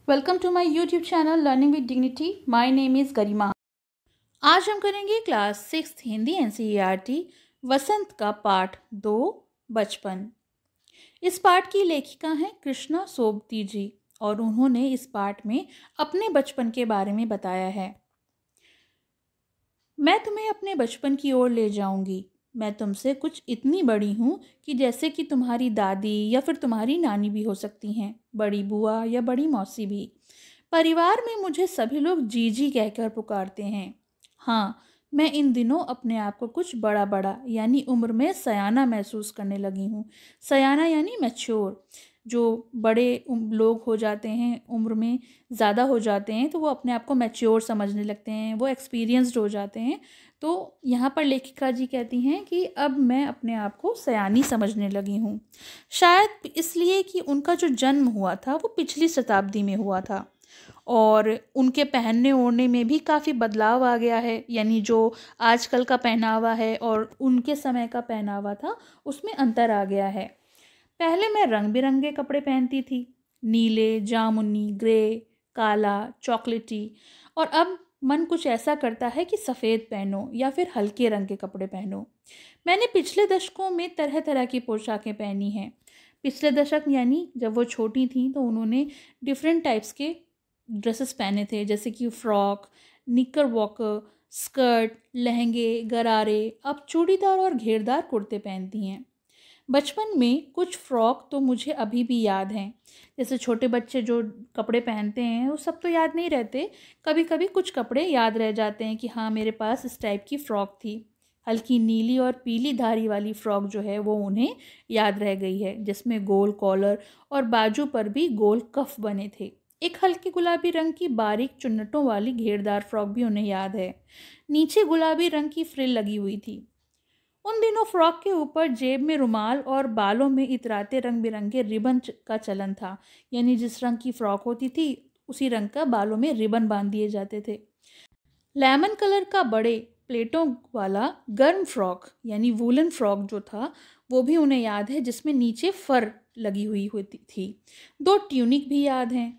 Welcome to my YouTube channel learning with dignity. My name is Garima. आज हम करेंगे class 6 Hindi NCERT वसंत का पाठ 2 बचपन। इस पाठ की लेखिका हैं कृष्णा सोबती जी और उन्होंने इस पाठ में अपने बचपन के बारे में बताया है। मैं तुम्हें अपने बचपन की ओर ले जाऊंगी। मैं तुमसे कुछ इतनी बड़ी हूँ कि जैसे कि तुम्हारी दादी या फिर तुम्हारी नानी भी हो सकती हैं, बड़ी बुआ या बड़ी मौसी भी। परिवार में मुझे सभी लोग जीजी कहकर पुकारते हैं। हाँ, मैं इन दिनों अपने आप को कुछ बड़ा बड़ा यानी उम्र में सयाना महसूस करने लगी हूँ। सयाना यानी मैच्योर। जो बड़े लोग हो जाते हैं, उम्र में ज़्यादा हो जाते हैं, तो वो अपने आप को मैच्योर समझने लगते हैं, वो एक्सपीरियंस्ड हो जाते हैं। तो यहाँ पर लेखिका जी कहती हैं कि अब मैं अपने आप को सयानी समझने लगी हूँ। शायद इसलिए कि उनका जो जन्म हुआ था वो पिछली शताब्दी में हुआ था और उनके पहनने ओढ़ने में भी काफ़ी बदलाव आ गया है। यानी जो आजकल का पहनावा है और उनके समय का पहनावा था, उसमें अंतर आ गया है। पहले मैं रंग बिरंगे कपड़े पहनती थी, नीले, जामुनी, ग्रे, काला, चॉकलेटी। और अब मन कुछ ऐसा करता है कि सफ़ेद पहनो या फिर हल्के रंग के कपड़े पहनो। मैंने पिछले दशकों में तरह तरह की पोशाकें पहनी हैं। पिछले दशक यानी जब वो छोटी थी तो उन्होंने डिफरेंट टाइप्स के ड्रेसेस पहने थे, जैसे कि फ्रॉक, निकर वॉकर, स्कर्ट, लहंगे, गरारे। अब चूड़ीदार और घेरदार कुर्ते पहनती हैं। बचपन में कुछ फ्रॉक तो मुझे अभी भी याद हैं। जैसे छोटे बच्चे जो कपड़े पहनते हैं वो सब तो याद नहीं रहते। कभी कभी कुछ कपड़े याद रह जाते हैं कि हाँ, मेरे पास इस टाइप की फ़्रॉक थी। हल्की नीली और पीली धारी वाली फ़्रॉक जो है वो उन्हें याद रह गई है, जिसमें गोल कॉलर और बाजू पर भी गोल कफ बने थे। एक हल्की गुलाबी रंग की बारीक चुन्नटों वाली घेरदार फ्रॉक भी उन्हें याद है। नीचे गुलाबी रंग की फ्रिल लगी हुई थी। उन दिनों फ्रॉक के ऊपर जेब में रुमाल और बालों में इतराते रंग बिरंगे रिबन का चलन था। यानी जिस रंग की फ्रॉक होती थी उसी रंग का बालों में रिबन बांध दिए जाते थे। लेमन कलर का बड़े प्लेटों वाला गर्म फ्रॉक यानी वूलन फ्रॉक जो था वो भी उन्हें याद है, जिसमें नीचे फर लगी हुई होती थी। दो ट्यूनिक भी याद हैं।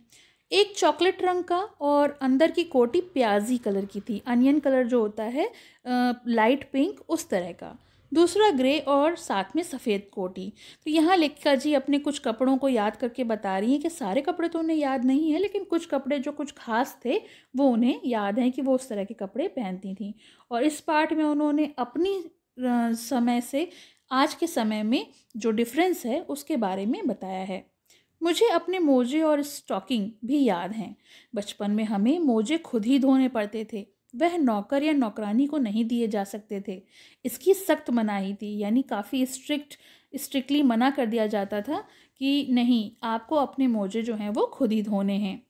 एक चॉकलेट रंग का और अंदर की कोटी प्याजी कलर की थी, अनियन कलर जो होता है, लाइट पिंक उस तरह का। दूसरा ग्रे और साथ में सफ़ेद कोटी। तो यहाँ लेखिका जी अपने कुछ कपड़ों को याद करके बता रही हैं कि सारे कपड़े तो उन्हें याद नहीं है, लेकिन कुछ कपड़े जो कुछ खास थे वो उन्हें याद हैं कि वो उस तरह के कपड़े पहनती थीं। और इस पाठ में उन्होंने अपनी समय से आज के समय में जो डिफरेंस है उसके बारे में बताया है। मुझे अपने मोजे और स्टॉकिंग भी याद हैं। बचपन में हमें मोजे खुद ही धोने पड़ते थे। वह नौकर या नौकरानी को नहीं दिए जा सकते थे। इसकी सख्त मनाही थी, यानी काफ़ी स्ट्रिक्टली मना कर दिया जाता था कि नहीं, आपको अपने मोजे जो हैं वो खुद ही धोने हैं।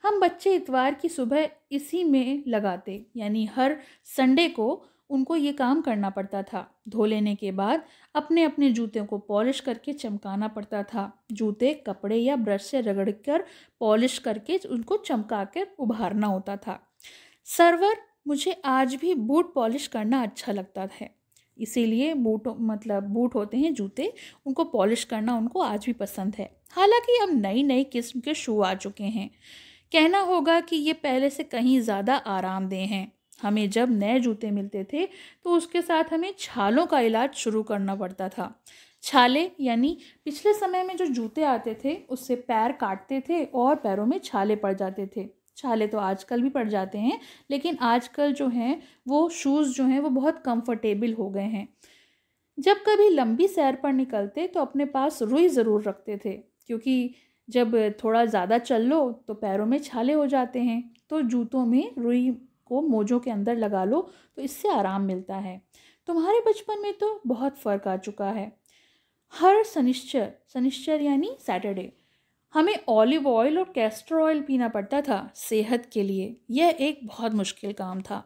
हम बच्चे इतवार की सुबह इसी में लगाते, यानी हर संडे को उनको ये काम करना पड़ता था। धो लेने के बाद अपने अपने जूतों को पॉलिश करके चमकाना पड़ता था। जूते कपड़े या ब्रश से रगड़कर पॉलिश करके उनको चमका कर उभारना होता था। सर्वर, मुझे आज भी बूट पॉलिश करना अच्छा लगता है। इसीलिए बूट होते हैं जूते, उनको पॉलिश करना उनको आज भी पसंद है। हालांकि अब नई नई किस्म के शू आ चुके हैं। कहना होगा कि ये पहले से कहीं ज़्यादा आरामदेह हैं। हमें जब नए जूते मिलते थे तो उसके साथ हमें छालों का इलाज शुरू करना पड़ता था। छाले यानी पिछले समय में जो जूते आते थे उससे पैर काटते थे और पैरों में छाले पड़ जाते थे। छाले तो आजकल भी पड़ जाते हैं, लेकिन आजकल जो हैं वो शूज़ जो हैं वो बहुत कंफर्टेबल हो गए हैं। जब कभी लंबी सैर पर निकलते तो अपने पास रुई ज़रूर रखते थे, क्योंकि जब थोड़ा ज़्यादा चल लो तो पैरों में छाले हो जाते हैं। तो जूतों में रुई को मोजों के अंदर लगा लो तो इससे आराम मिलता है। तुम्हारे बचपन में तो बहुत फ़र्क आ चुका है। हर शनिश्चर, शनिश्चर यानी सैटरडे, हमें ऑलिव ऑयल और कैस्टर ऑयल पीना पड़ता था सेहत के लिए। यह एक बहुत मुश्किल काम था।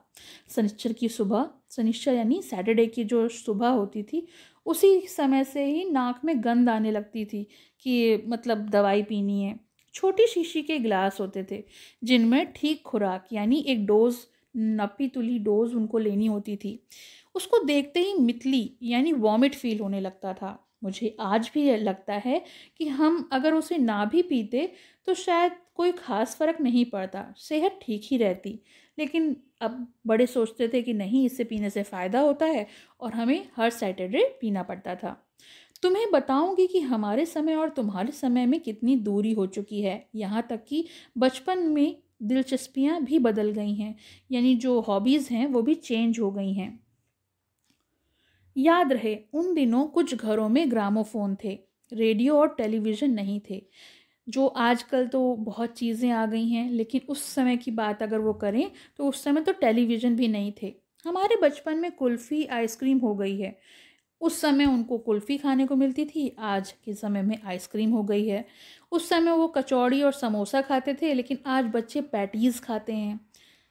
शनिश्चर की सुबह, शनिश्चर यानी सैटरडे की जो सुबह होती थी, उसी समय से ही नाक में गंध आने लगती थी कि मतलब दवाई पीनी है। छोटी शीशी के गिलास होते थे जिनमें ठीक खुराक यानी एक डोज, नपी तुली डोज उनको लेनी होती थी। उसको देखते ही मितली यानी वॉमिट फील होने लगता था। मुझे आज भी लगता है कि हम अगर उसे ना भी पीते तो शायद कोई ख़ास फ़र्क नहीं पड़ता, सेहत ठीक ही रहती। लेकिन अब बड़े सोचते थे कि नहीं, इससे पीने से फ़ायदा होता है और हमें हर सैटरडे पीना पड़ता था। तुम्हें बताऊंगी कि हमारे समय और तुम्हारे समय में कितनी दूरी हो चुकी है। यहाँ तक कि बचपन में दिलचस्पियाँ भी बदल गई हैं, यानी जो हॉबीज़ हैं वो भी चेंज हो गई हैं। याद रहे, उन दिनों कुछ घरों में ग्रामोफोन थे, रेडियो और टेलीविज़न नहीं थे। जो आजकल तो बहुत चीज़ें आ गई हैं, लेकिन उस समय की बात अगर वो करें तो उस समय तो टेलीविज़न भी नहीं थे। हमारे बचपन में कुल्फ़ी आइसक्रीम हो गई है। उस समय उनको कुल्फ़ी खाने को मिलती थी, आज के समय में आइसक्रीम हो गई है। उस समय वो कचौड़ी और समोसा खाते थे, लेकिन आज बच्चे पैटीज़ खाते हैं।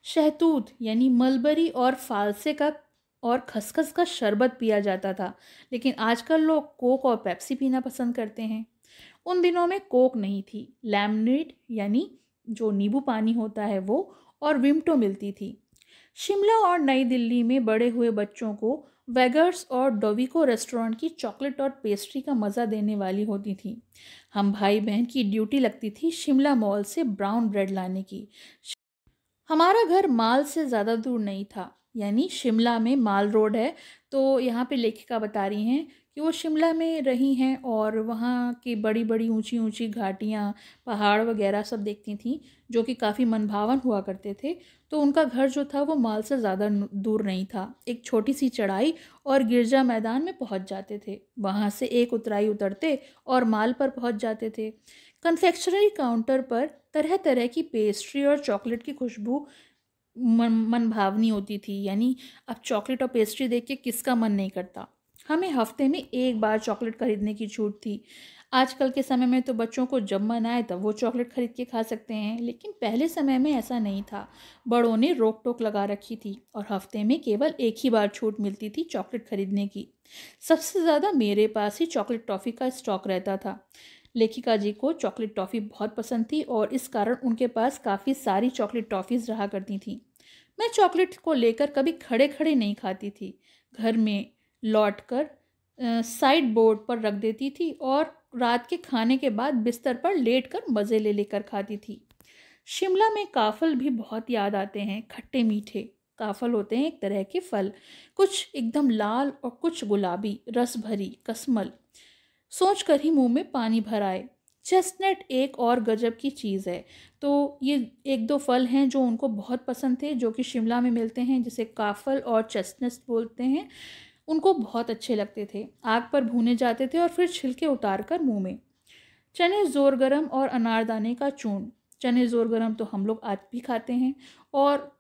शहतूत यानी मलबरी और फालसे का और खसखस का शरबत पिया जाता था, लेकिन आजकल लोग कोक और पेप्सी पीना पसंद करते हैं। उन दिनों में कोक नहीं थी, लेमनेड यानी जो नींबू पानी होता है वो, और विम्टो मिलती थी। शिमला और नई दिल्ली में बड़े हुए बच्चों को वेगर्स और डोविको रेस्टोरेंट की चॉकलेट और पेस्ट्री का मज़ा देने वाली होती थी। हम भाई बहन की ड्यूटी लगती थी शिमला मॉल से ब्राउन ब्रेड लाने की। हमारा घर माल से ज़्यादा दूर नहीं था, यानी शिमला में माल रोड है। तो यहाँ पे लेखिका बता रही हैं कि वो शिमला में रही हैं और वहाँ की बड़ी बड़ी ऊंची ऊंची घाटियाँ, पहाड़ वगैरह सब देखती थीं, जो कि काफ़ी मनभावन हुआ करते थे। तो उनका घर जो था वो माल से ज़्यादा दूर नहीं था। एक छोटी सी चढ़ाई और गिरजा मैदान में पहुँच जाते थे। वहाँ से एक उतराई उतरते और माल पर पहुँच जाते थे। कन्फेक्शनरी काउंटर पर तरह तरह की पेस्ट्री और चॉकलेट की खुशबू मन भावनी होती थी। यानी अब चॉकलेट और पेस्ट्री देख के किसका मन नहीं करता। हमें हफ्ते में एक बार चॉकलेट खरीदने की छूट थी। आजकल के समय में तो बच्चों को जब मन आए तब वो चॉकलेट खरीद के खा सकते हैं, लेकिन पहले समय में ऐसा नहीं था। बड़ों ने रोक टोक लगा रखी थी और हफ्ते में केवल एक ही बार छूट मिलती थी चॉकलेट खरीदने की। सबसे ज़्यादा मेरे पास ही चॉकलेट टॉफ़ी का स्टॉक रहता था। लेखिका जी को चॉकलेट टॉफ़ी बहुत पसंद थी और इस कारण उनके पास काफ़ी सारी चॉकलेट टॉफ़ीज़ रहा करती थी। मैं चॉकलेट को लेकर कभी खड़े खड़े नहीं खाती थी, घर में लौट कर साइड बोर्ड पर रख देती थी और रात के खाने के बाद बिस्तर पर लेट कर मज़े ले लेकर खाती थी। शिमला में काफ़ल भी बहुत याद आते हैं, खट्टे मीठे। काफ़ल होते हैं एक तरह के फल, कुछ एकदम लाल और कुछ गुलाबी, रस भरी कसमल। सोच कर ही मुंह में पानी भर आए। चेस्टनट एक और गजब की चीज़ है। तो ये एक दो फल हैं जो उनको बहुत पसंद थे, जो कि शिमला में मिलते हैं, जिसे काफल और चेस्टनट बोलते हैं। उनको बहुत अच्छे लगते थे। आग पर भूने जाते थे और फिर छिलके उतार कर मुँह में। चने ज़ोर गरम और अनारदाने का चूर्ण। चने ज़ोर गरम तो हम लोग आज भी खाते हैं और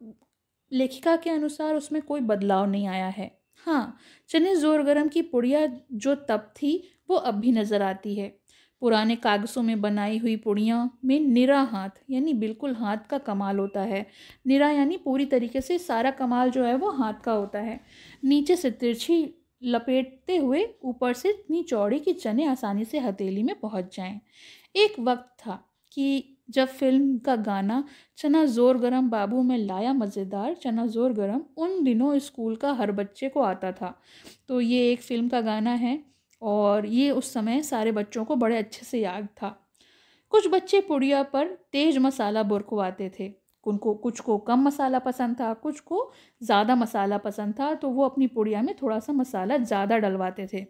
लेखिका के अनुसार उसमें कोई बदलाव नहीं आया है। हाँ, चने ज़ोर गरम की पुड़िया जो तब थी वो अब भी नज़र आती है। पुराने कागज़ों में बनाई हुई पुड़ियों में निरा हाथ यानी बिल्कुल हाथ का कमाल होता है। निरा यानी पूरी तरीके से सारा कमाल जो है वो हाथ का होता है। नीचे से तिरछी लपेटते हुए ऊपर से इतनी चौड़ी कि चने आसानी से हथेली में पहुंच जाएं। एक वक्त था कि जब फिल्म का गाना चना ज़ोर गरम बाबू में लाया मज़ेदार चना ज़ोर गरम उन दिनों स्कूल का हर बच्चे को आता था। तो ये एक फ़िल्म का गाना है और ये उस समय सारे बच्चों को बड़े अच्छे से याद था। कुछ बच्चे पुड़िया पर तेज मसाला बुरकवाते थे। उनको कुछ को कम मसाला पसंद था, कुछ को ज़्यादा मसाला पसंद था, तो वो अपनी पुड़िया में थोड़ा सा मसाला ज़्यादा डलवाते थे।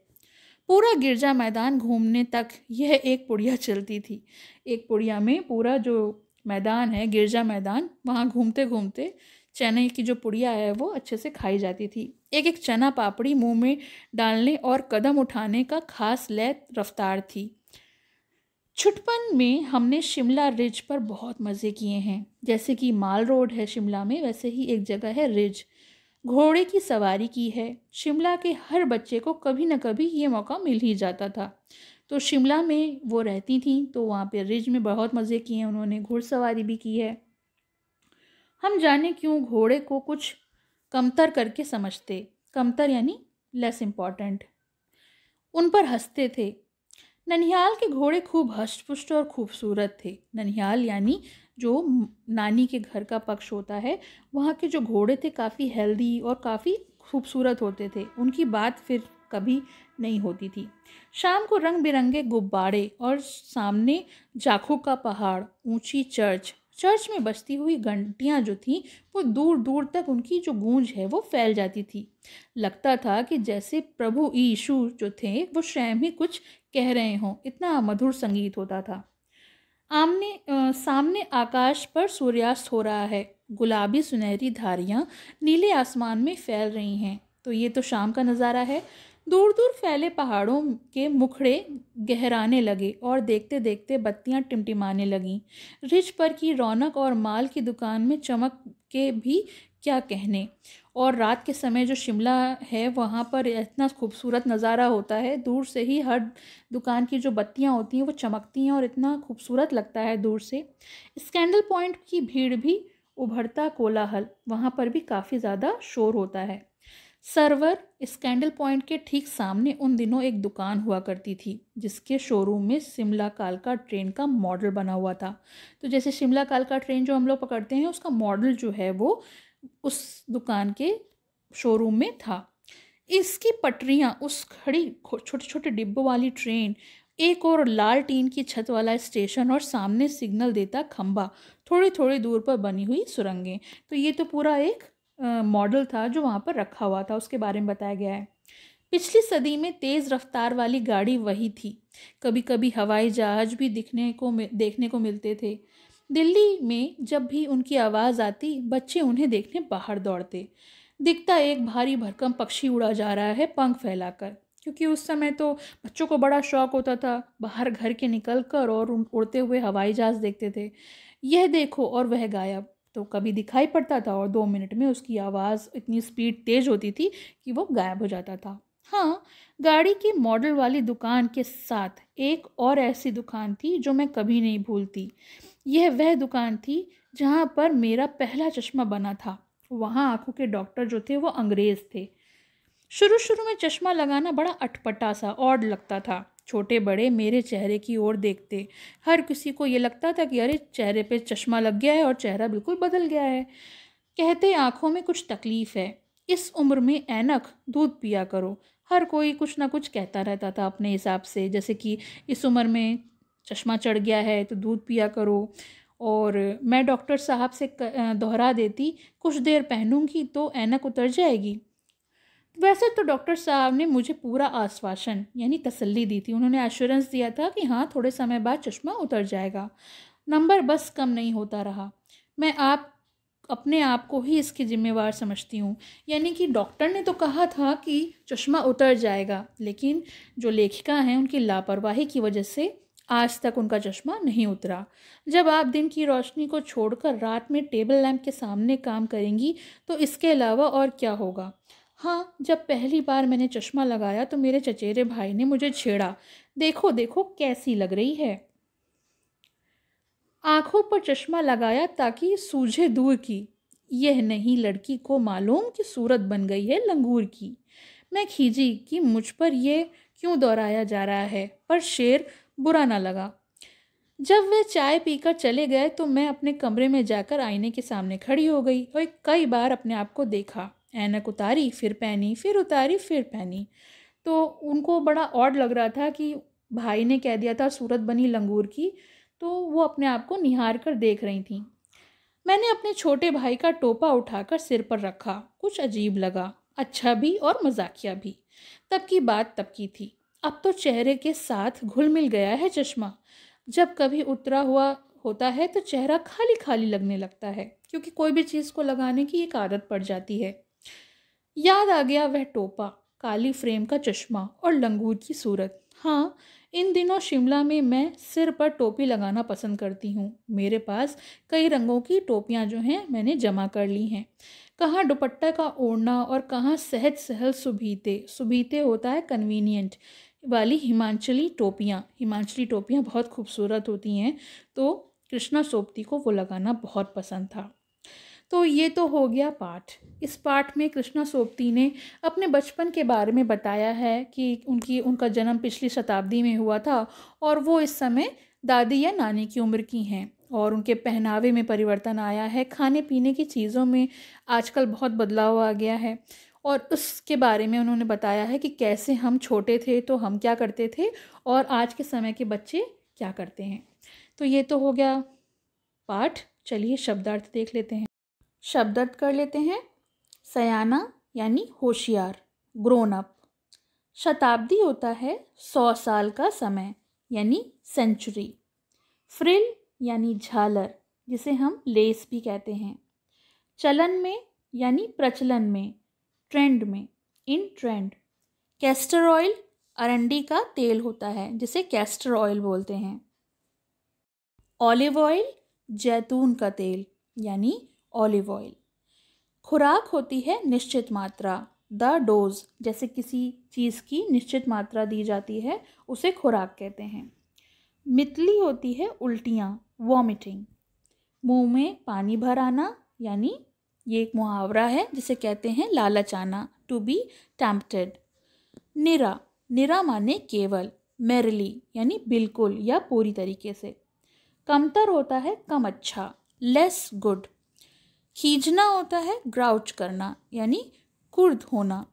पूरा गिरजा मैदान घूमने तक यह एक पुड़िया चलती थी। एक पुड़िया में पूरा जो मैदान है, गिरजा मैदान, वहाँ घूमते घूमते चने की जो पुड़िया है वो अच्छे से खाई जाती थी। एक एक चना पापड़ी मुंह में डालने और कदम उठाने का खास लय रफ्तार थी। छुटपन में हमने शिमला रिज पर बहुत मज़े किए हैं। जैसे कि माल रोड है शिमला में, वैसे ही एक जगह है रिज। घोड़े की सवारी की है। शिमला के हर बच्चे को कभी न कभी ये मौका मिल ही जाता था। तो शिमला में वो रहती थी तो वहाँ पे रिज में बहुत मज़े किए हैं उन्होंने, घुड़सवारी भी की है। हम जाने क्यों घोड़े को कुछ कमतर करके समझते, कमतर यानी लेस इम्पॉर्टेंट, उन पर हंसते थे। ननिहाल के घोड़े खूब हष्ट-पुष्ट और खूबसूरत थे। ननिहाल यानी जो नानी के घर का पक्ष होता है, वहाँ के जो घोड़े थे काफ़ी हेल्दी और काफ़ी खूबसूरत होते थे। उनकी बात फिर कभी नहीं होती थी। शाम को रंग बिरंगे गुब्बारे और सामने जाखू का पहाड़, ऊंची चर्च में बजती हुई घंटियां जो थीं वो दूर दूर तक उनकी जो गूंज है वो फैल जाती थी। लगता था कि जैसे प्रभु यीशु जो थे वो स्वयं ही कुछ कह रहे हों, इतना मधुर संगीत होता था। सामने आकाश पर सूर्यास्त हो रहा है, गुलाबी सुनहरी धारियां नीले आसमान में फैल रही हैं। तो ये तो शाम का नज़ारा है। दूर दूर फैले पहाड़ों के मुखड़े गहराने लगे और देखते देखते बत्तियां टिमटिमाने लगीं। रिज पर की रौनक और माल की दुकान में चमक के भी क्या कहने। और रात के समय जो शिमला है वहाँ पर इतना खूबसूरत नज़ारा होता है, दूर से ही हर दुकान की जो बत्तियाँ होती हैं वो चमकती हैं और इतना खूबसूरत लगता है दूर से। स्कैंडल पॉइंट की भीड़ भी उभरता कोलाहल, वहाँ पर भी काफ़ी ज़्यादा शोर होता है। सर्वर स्कैंडल पॉइंट के ठीक सामने उन दिनों एक दुकान हुआ करती थी जिसके शोरूम में शिमला कालका ट्रेन का मॉडल बना हुआ था। तो जैसे शिमला कालका ट्रेन जो हम लोग पकड़ते हैं उसका मॉडल जो है वो उस दुकान के शोरूम में था। इसकी पटरियां, उस खड़ी छोटे छोटे डिब्बों वाली ट्रेन, एक और लाल टीन की छत वाला स्टेशन और सामने सिग्नल देता खंबा, थोड़ी थोड़ी दूर पर बनी हुई सुरंगें। तो ये तो पूरा एक मॉडल था जो वहाँ पर रखा हुआ था, उसके बारे में बताया गया है। पिछली सदी में तेज़ रफ्तार वाली गाड़ी वही थी। कभी कभी हवाई जहाज भी देखने को मिलते थे। दिल्ली में जब भी उनकी आवाज़ आती बच्चे उन्हें देखने बाहर दौड़ते। दिखता एक भारी भरकम पक्षी उड़ा जा रहा है पंख फैलाकर, क्योंकि उस समय तो बच्चों को बड़ा शौक होता था बाहर घर के निकल कर और उड़ते हुए हवाई जहाज़ देखते थे। यह देखो और वह गायब। तो कभी दिखाई पड़ता था और 2 मिनट में उसकी आवाज़ इतनी स्पीड तेज़ होती थी कि वो गायब हो जाता था। हाँ, गाड़ी की मॉडल वाली दुकान के साथ एक और ऐसी दुकान थी जो मैं कभी नहीं भूलती। यह वह दुकान थी जहाँ पर मेरा पहला चश्मा बना था। वहाँ आंखों के डॉक्टर जो थे वो अंग्रेज़ थे। शुरू शुरू में चश्मा लगाना बड़ा अटपटा सा ऑड लगता था। छोटे बड़े मेरे चेहरे की ओर देखते, हर किसी को ये लगता था कि अरे चेहरे पे चश्मा लग गया है और चेहरा बिल्कुल बदल गया है। कहते आंखों में कुछ तकलीफ है, इस उम्र में ऐनक, दूध पिया करो। हर कोई कुछ ना कुछ कहता रहता था अपने हिसाब से, जैसे कि इस उम्र में चश्मा चढ़ गया है तो दूध पिया करो। और मैं डॉक्टर साहब से दोहरा देती, कुछ देर पहनूंगी तो ऐनक उतर जाएगी। वैसे तो डॉक्टर साहब ने मुझे पूरा आश्वासन यानी तसल्ली दी थी। उन्होंने एश्योरेंस दिया था कि हाँ थोड़े समय बाद चश्मा उतर जाएगा। नंबर बस कम नहीं होता रहा। मैं अपने आप को ही इसकी जिम्मेवार समझती हूँ। यानी कि डॉक्टर ने तो कहा था कि चश्मा उतर जाएगा, लेकिन जो लेखिका हैं उनकी लापरवाही की वजह से आज तक उनका चश्मा नहीं उतरा। जब आप दिन की रोशनी को छोड़कर रात में टेबल लैंप के सामने काम करेंगी तो इसके अलावा और क्या होगा। हाँ, जब पहली बार मैंने चश्मा लगाया तो मेरे चचेरे भाई ने मुझे छेड़ा, देखो देखो कैसी लग रही है। आंखों पर चश्मा लगाया ताकि सूझे दूर की, यह नहीं लड़की को मालूम कि सूरत बन गई है लंगूर की। मैं खींची कि मुझ पर यह क्यों दोहराया जा रहा है, पर शेर बुरा ना लगा। जब वे चाय पीकर चले गए तो मैं अपने कमरे में जाकर आईने के सामने खड़ी हो गई और कई बार अपने आप को देखा। ऐनक उतारी, फिर पहनी, फिर उतारी, फिर पहनी। तो उनको बड़ा ऑड लग रहा था कि भाई ने कह दिया था सूरत बनी लंगूर की, तो वो अपने आप को निहार कर देख रही थी। मैंने अपने छोटे भाई का टोपा उठाकर सिर पर रखा। कुछ अजीब लगा, अच्छा भी और मजाकिया भी। तब की बात तब की थी, अब तो चेहरे के साथ घुल मिल गया है चश्मा। जब कभी उतरा हुआ होता है तो चेहरा खाली खाली लगने लगता है, क्योंकि कोई भी चीज़ को लगाने की एक आदत पड़ जाती है। याद आ गया वह टोपा, काली फ्रेम का चश्मा और लंगूर की सूरत। हाँ, इन दिनों शिमला में मैं सिर पर टोपी लगाना पसंद करती हूँ। मेरे पास कई रंगों की टोपियाँ जो हैं मैंने जमा कर ली हैं। कहाँ दुपट्टा का ओढ़ना और कहाँ सहज सहल सुबीते। सुबीते होता है कन्वीनियंट वाली हिमाचली टोपियाँ बहुत खूबसूरत होती हैं, तो कृष्णा सोबती को वो लगाना बहुत पसंद था। तो ये तो हो गया पाठ। इस पाठ में कृष्णा सोबती ने अपने बचपन के बारे में बताया है कि उनका जन्म पिछली शताब्दी में हुआ था और वो इस समय दादी या नानी की उम्र की हैं। और उनके पहनावे में परिवर्तन आया है, खाने पीने की चीज़ों में आजकल बहुत बदलाव आ गया है। और उसके बारे में उन्होंने बताया है कि कैसे हम छोटे थे तो हम क्या करते थे और आज के समय के बच्चे क्या करते हैं। तो ये तो हो गया पाठ। चलिए शब्दार्थ देख लेते हैं। शब्दार्थ कर लेते हैं। सयाना यानी होशियार, ग्रोन अप। शताब्दी होता है 100 साल का समय यानी सेंचुरी। फ्रिल यानी झालर, जिसे हम लेस भी कहते हैं। चलन में यानी प्रचलन में, ट्रेंड में, इन ट्रेंड। कैस्टर ऑयल अरंडी का तेल होता है जिसे कैस्टर ऑयल बोलते हैं। ऑलिव ऑयल जैतून का तेल यानी ऑलिव ऑयल। खुराक होती है निश्चित मात्रा, द डोज, जैसे किसी चीज़ की निश्चित मात्रा दी जाती है उसे खुराक कहते हैं। मितली होती है उल्टियाँ, वॉमिटिंग। मुंह में पानी भर आना यानी ये एक मुहावरा है जिसे कहते हैं लालच आना, टू बी टेम्प्टेड। निरा, निरा माने केवल, मेरली यानी बिल्कुल या पूरी तरीके से। कमतर होता है कम अच्छा, लेस गुड। खींचना होता है ग्राउच करना यानी कुर्द होना।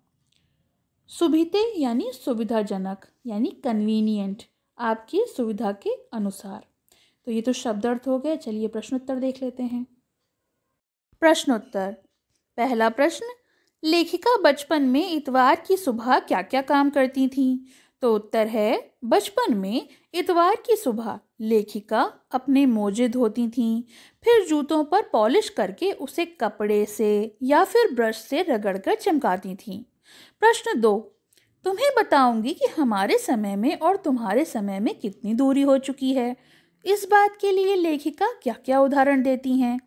सुभिते यानी सुविधाजनक यानी कन्वीनियंट, आपकी सुविधा के अनुसार। तो ये तो शब्दार्थ हो गए। चलिए प्रश्नोत्तर देख लेते हैं। प्रश्नोत्तर। पहला प्रश्न, लेखिका बचपन में इतवार की सुबह क्या क्या काम करती थीं? तो उत्तर है, बचपन में इतवार की सुबह लेखिका अपने मोजे धोती थीं, फिर जूतों पर पॉलिश करके उसे कपड़े से या फिर ब्रश से रगड़कर चमकाती थीं। प्रश्न 2, तुम्हें बताऊंगी कि हमारे समय में और तुम्हारे समय में कितनी दूरी हो चुकी है। इस बात के लिए लेखिका क्या क्या उदाहरण देती हैं?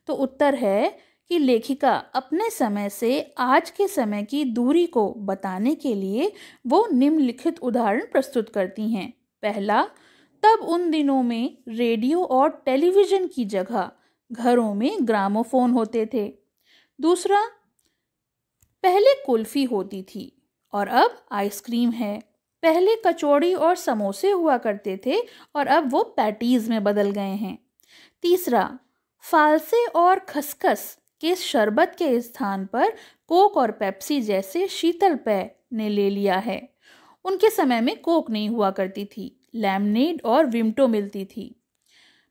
तो उत्तर है कि लेखिका अपने समय से आज के समय की दूरी को बताने के लिए वो निम्नलिखित उदाहरण प्रस्तुत करती हैं। पहला, तब उन दिनों में रेडियो और टेलीविज़न की जगह घरों में ग्रामोफोन होते थे। दूसरा, पहले कुल्फी होती थी और अब आइसक्रीम है। पहले कचौड़ी और समोसे हुआ करते थे और अब वो पैटीज में बदल गए हैं। तीसरा, फालसे और खसखस के शरबत के स्थान पर कोक और पेप्सी जैसे शीतल पेय ने ले लिया है। उनके समय में कोक नहीं हुआ करती थी, लेमनेड और विम्टो मिलती थी।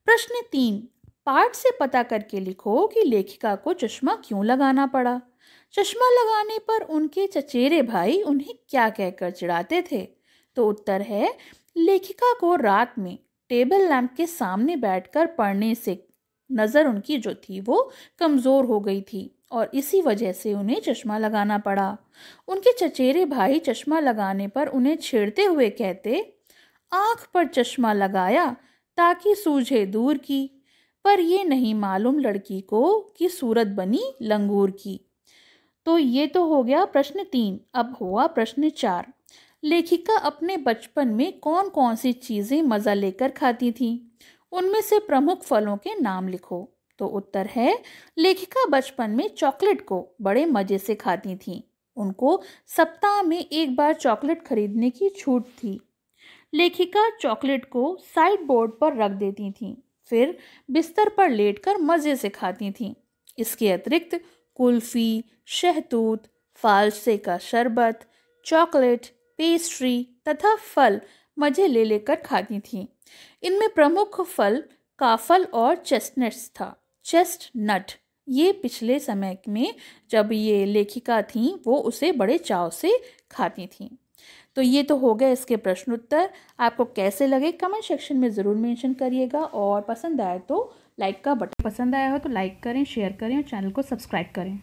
प्रश्न 3, पाठ से पता करके लिखो कि लेखिका को चश्मा क्यों लगाना पड़ा। चश्मा लगाने पर उनके चचेरे भाई उन्हें क्या कहकर चिढ़ाते थे? तो उत्तर है, लेखिका को रात में टेबल लैंप के सामने बैठकर पढ़ने से नज़र उनकी जो थी वो कमज़ोर हो गई थी और इसी वजह से उन्हें चश्मा लगाना पड़ा। उनके चचेरे भाई चश्मा लगाने पर उन्हें छेड़ते हुए कहते, आँख पर चश्मा लगाया ताकि सूझे दूर की, पर ये नहीं मालूम लड़की को कि सूरत बनी लंगूर की। तो ये तो हो गया प्रश्न 3। अब हुआ प्रश्न 4, लेखिका अपने बचपन में कौन कौन सी चीज़ें मज़ा लेकर खाती थीं? उनमें से प्रमुख फलों के नाम लिखो। तो उत्तर है, लेखिका बचपन में चॉकलेट को बड़े मज़े से खाती थीं। उनको सप्ताह में एक बार चॉकलेट खरीदने की छूट थी। लेखिका चॉकलेट को साइड बोर्ड पर रख देती थीं, फिर बिस्तर पर लेटकर मज़े से खाती थीं। इसके अतिरिक्त कुल्फ़ी, शहतूत, फालसे का शरबत, चॉकलेट, पेस्ट्री तथा फल मज़े ले लेकर खाती थीं। इनमें प्रमुख फल काफल और चेस्टनट्स था। चेस्टनट, ये पिछले समय में जब ये लेखिका थीं वो उसे बड़े चाव से खाती थीं। तो ये तो हो गए इसके प्रश्न उत्तर। आपको कैसे लगे कमेंट सेक्शन में ज़रूर मेंशन करिएगा और पसंद आए तो लाइक का बटन, पसंद आया हो तो लाइक करें, शेयर करें और चैनल को सब्सक्राइब करें।